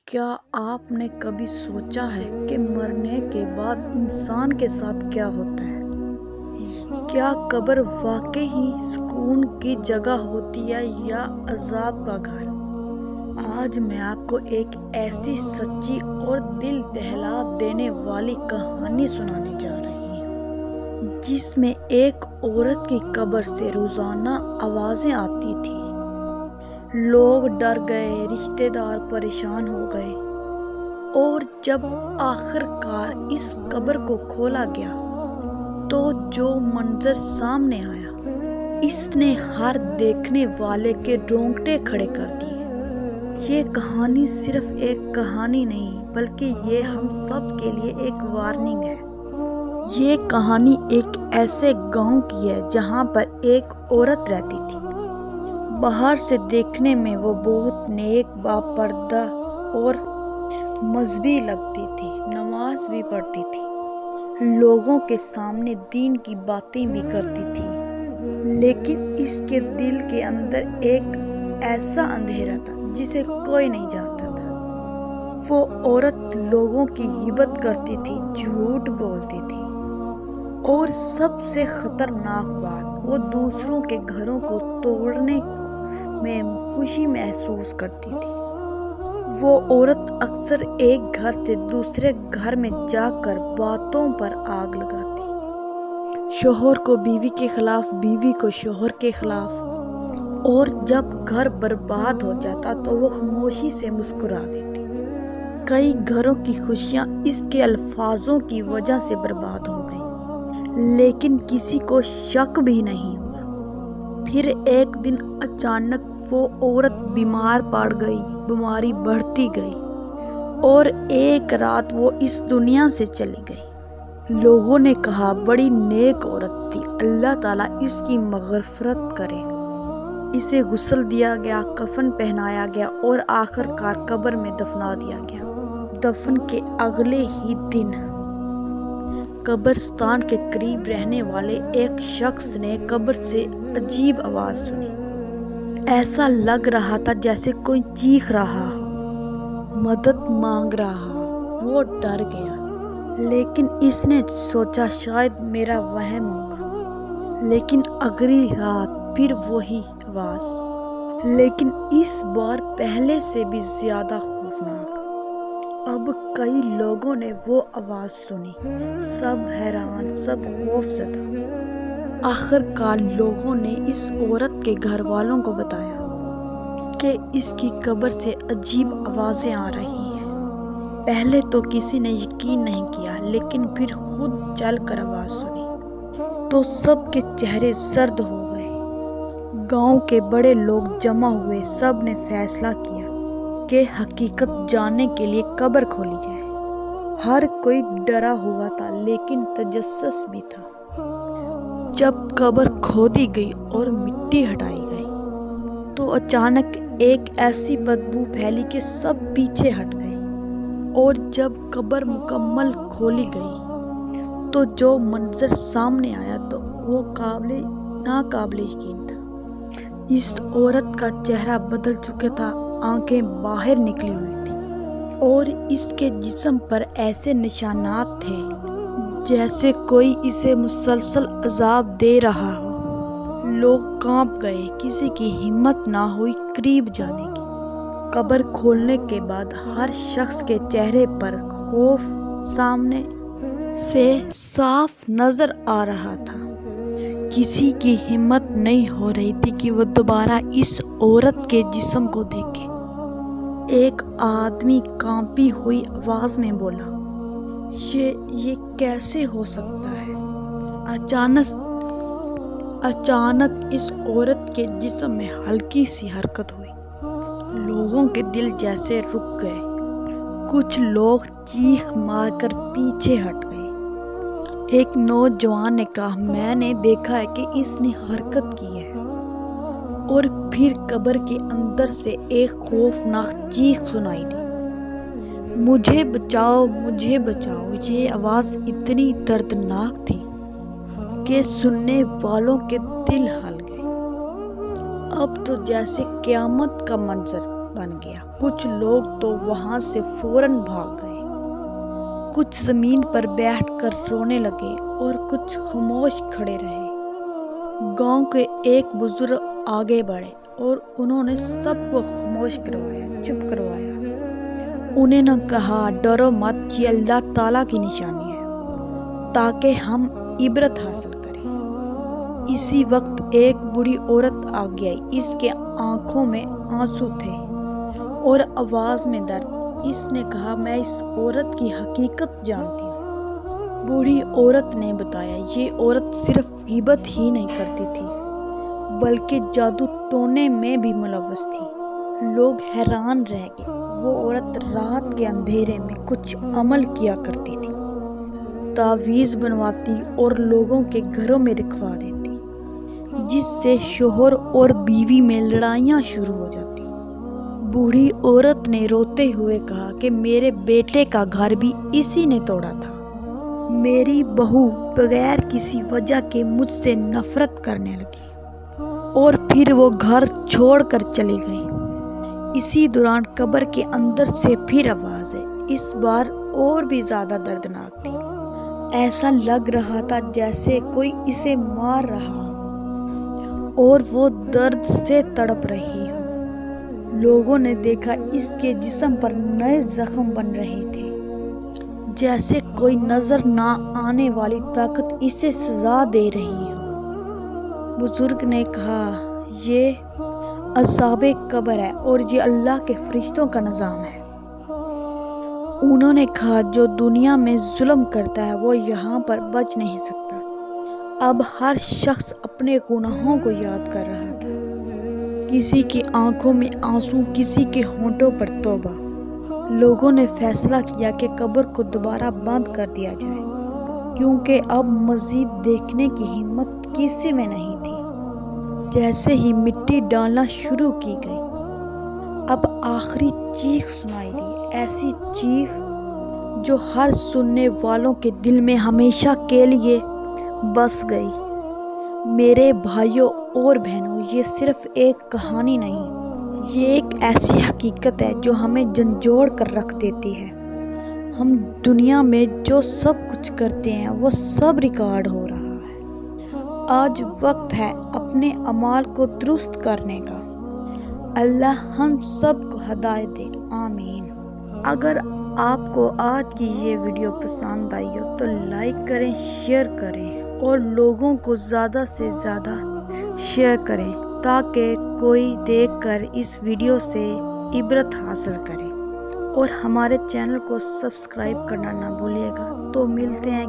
کیا آپ نے کبھی سوچا ہے کہ مرنے کے بعد انسان کے ساتھ کیا ہوتا ہے؟ کیا قبر واقعی ہی سکون کی جگہ ہوتی ہے یا عذاب کا گھر؟ آج میں آپ کو ایک ایسی سچی اور دل دہلا دینے والی کہانی سنانے جا رہی ہوں، جس میں ایک عورت کی قبر سے روزانہ آوازیں آتی تھیں۔ لوگ ڈر گئے، رشتہ دار پریشان ہو گئے، اور جب آخر کار اس قبر کو کھولا گیا تو جو منظر سامنے آیا، اس نے ہر دیکھنے والے کے رونگٹے کھڑے کر دیے۔ یہ کہانی صرف ایک کہانی نہیں، بلکہ یہ ہم سب کے لیے ایک وارننگ ہے۔ یہ کہانی ایک ایسے گاؤں کی ہے جہاں پر ایک عورت رہتی تھی۔ باہر سے دیکھنے میں وہ بہت نیک، باپردہ اور مذہبی لگتی تھی، نماز بھی پڑھتی تھی، لوگوں کے سامنے دین کی باتیں بھی کرتی تھی، لیکن اس کے دل کے اندر ایک ایسا اندھیرا تھا جسے کوئی نہیں جانتا تھا۔ وہ عورت لوگوں کی غیبت کرتی تھی، جھوٹ بولتی تھی، اور سب سے خطرناک بات، وہ دوسروں کے گھروں کو توڑنے میں خوشی محسوس کرتی تھی۔ وہ عورت اکثر ایک گھر سے دوسرے گھر میں جا کر باتوں پر آگ لگاتی، شوہر کو بیوی کے خلاف، بیوی کو شوہر کے خلاف، اور جب گھر برباد ہو جاتا تو وہ خاموشی سے مسکرا دیتی۔ کئی گھروں کی خوشیاں اس کے الفاظوں کی وجہ سے برباد ہو گئیں، لیکن کسی کو شک بھی نہیں ہوا۔ پھر ایک دن اچانک وہ عورت بیمار پڑ گئی، بیماری بڑھتی گئی، اور ایک رات وہ اس دنیا سے چلی گئی۔ لوگوں نے کہا بڑی نیک عورت تھی، اللہ تعالیٰ اس کی مغفرت کرے۔ اسے غسل دیا گیا، کفن پہنایا گیا اور آخر کار قبر میں دفنا دیا گیا۔ دفن کے اگلے ہی دن قبرستان کے قریب رہنے والے ایک شخص نے قبر سے عجیب آواز سنی۔ ایسا لگ رہا تھا جیسے کوئی چیخ رہا ہو، مدد مانگ رہا ہو۔ وہ ڈر گیا، لیکن اس نے سوچا شاید میرا وہم ہوگا۔ لیکن اگلی رات پھر وہی آواز، لیکن اس بار پہلے سے بھی زیادہ خوفناک۔ اب کئی لوگوں نے وہ آواز سنی، سب حیران، سب خوف زدہ۔ آخر کار لوگوں نے اس عورت کے گھر والوں کو بتایا کہ اس کی قبر سے عجیب آوازیں آ رہی ہیں۔ پہلے تو کسی نے یقین نہیں کیا، لیکن پھر خود چل کر آواز سنی تو سب کے چہرے زرد ہو گئے۔ گاؤں کے بڑے لوگ جمع ہوئے، سب نے فیصلہ کیا کہ حقیقت جاننے کے لیے قبر کھولی جائے۔ ہر کوئی ڈرا ہوا تھا، لیکن تجسس بھی تھا۔ جب قبر کھودی گئی اور مٹی ہٹائی گئی تو اچانک ایک ایسی بدبو پھیلی کہ سب پیچھے ہٹ گئے، اور جب قبر مکمل کھولی گئی تو جو منظر سامنے آیا تو وہ ناقابل یقین تھا۔ اس عورت کا چہرہ بدل چکا تھا، آنکھیں باہر نکلی ہوئی تھی، اور اس کے جسم پر ایسے نشانات تھے جیسے کوئی اسے مسلسل عذاب دے رہا ہو۔ لوگ کانپ گئے، کسی کی ہمت نہ ہوئی قریب جانے کی۔ قبر کھولنے کے بعد ہر شخص کے چہرے پر خوف سامنے سے صاف نظر آ رہا تھا۔ کسی کی ہمت نہیں ہو رہی تھی کہ وہ دوبارہ اس عورت کے جسم کو دیکھے۔ ایک آدمی کانپی ہوئی آواز میں بولا، یہ کیسے ہو سکتا ہے؟ اچانک اس عورت کے جسم میں ہلکی سی حرکت ہوئی۔ لوگوں کے دل جیسے رک گئے، کچھ لوگ چیخ مار کر پیچھے ہٹ گئے۔ ایک نوجوان نے کہا، میں نے دیکھا ہے کہ اس نے حرکت کی ہے۔ اور پھر قبر کے اندر سے ایک خوفناک چیخ سنائی دی، مجھے بچاؤ، مجھے بچاؤ۔ یہ آواز اتنی دردناک تھی کہ سننے والوں کے دل ہل گئے۔ اب تو جیسے قیامت کا منظر بن گیا۔ کچھ لوگ تو وہاں سے فوراً بھاگ گئے، کچھ زمین پر بیٹھ کر رونے لگے اور کچھ خاموش کھڑے رہے۔ گاؤں کے ایک بزرگ آگے بڑھے اور انہوں نے سب کو خاموش کروایا، چپ کروایا۔ انہیں نہ کہا ڈرو مت، یہ اللہ تعالیٰ کی نشانی ہے تاکہ ہم عبرت حاصل کریں۔ اسی وقت ایک بوڑھی عورت آگے آئی، اس کے آنکھوں میں آنسو تھے اور آواز میں درد۔ اس نے کہا میں اس عورت کی حقیقت جانتی ہوں۔ بوڑھی عورت نے بتایا یہ عورت صرف غیبت ہی نہیں کرتی تھی بلکہ جادو ٹونے میں بھی ملوث تھی۔ لوگ حیران رہ گئے۔ وہ عورت رات کے اندھیرے میں کچھ عمل کیا کرتی تھی، تعویذ بنواتی اور لوگوں کے گھروں میں رکھوا دیتی، جس سے شوہر اور بیوی میں لڑائیاں شروع ہو جاتی۔ بوڑھی عورت نے روتے ہوئے کہا کہ میرے بیٹے کا گھر بھی اسی نے توڑا تھا۔ میری بہو بغیر کسی وجہ کے مجھ سے نفرت کرنے لگی اور پھر وہ گھر چھوڑ کر چلی گئی۔ اسی دوران قبر کے اندر سے پھر آواز ہے، اس بار اور بھی زیادہ دردناک تھی۔ ایسا لگ رہا تھا جیسے کوئی اسے مار رہا ہو اور وہ درد سے تڑپ رہی ہو۔ لوگوں نے دیکھا اس کے جسم پر نئے زخم بن رہے تھے، جیسے کوئی نظر نہ آنے والی طاقت اسے سزا دے رہی ہو۔ بزرگ نے کہا یہ عذاب قبر ہے اور یہ اللہ کے فرشتوں کا نظام ہے۔ انہوں نے کہا جو دنیا میں ظلم کرتا ہے وہ یہاں پر بچ نہیں سکتا۔ اب ہر شخص اپنے گناہوں کو یاد کر رہا تھا، کسی کی آنکھوں میں آنسو، کسی کے ہونٹوں پر توبہ۔ لوگوں نے فیصلہ کیا کہ قبر کو دوبارہ بند کر دیا جائے، کیونکہ اب مزید دیکھنے کی ہمت کسی میں نہیں تھی۔ جیسے ہی مٹی ڈالنا شروع کی گئی، اب آخری چیخ سنائی دی، ایسی چیخ جو ہر سننے والوں کے دل میں ہمیشہ کے لیے بس گئی۔ میرے بھائیوں اور بہنوں، یہ صرف ایک کہانی نہیں، یہ ایک ایسی حقیقت ہے جو ہمیں جھنجھوڑ کر رکھ دیتی ہے۔ ہم دنیا میں جو سب کچھ کرتے ہیں وہ سب ریکارڈ ہو رہا ہے۔ آج وقت ہے اپنے اعمال کو درست کرنے کا۔ اللہ ہم سب کو ہدایت دے، آمین۔ اگر آپ کو آج کی یہ ویڈیو پسند آئی ہو تو لائک کریں، شیئر کریں اور لوگوں کو زیادہ سے زیادہ شیئر کریں تاکہ کوئی دیکھ کر اس ویڈیو سے عبرت حاصل کرے، اور ہمارے چینل کو سبسکرائب کرنا نہ بھولیے گا۔ تو ملتے ہیں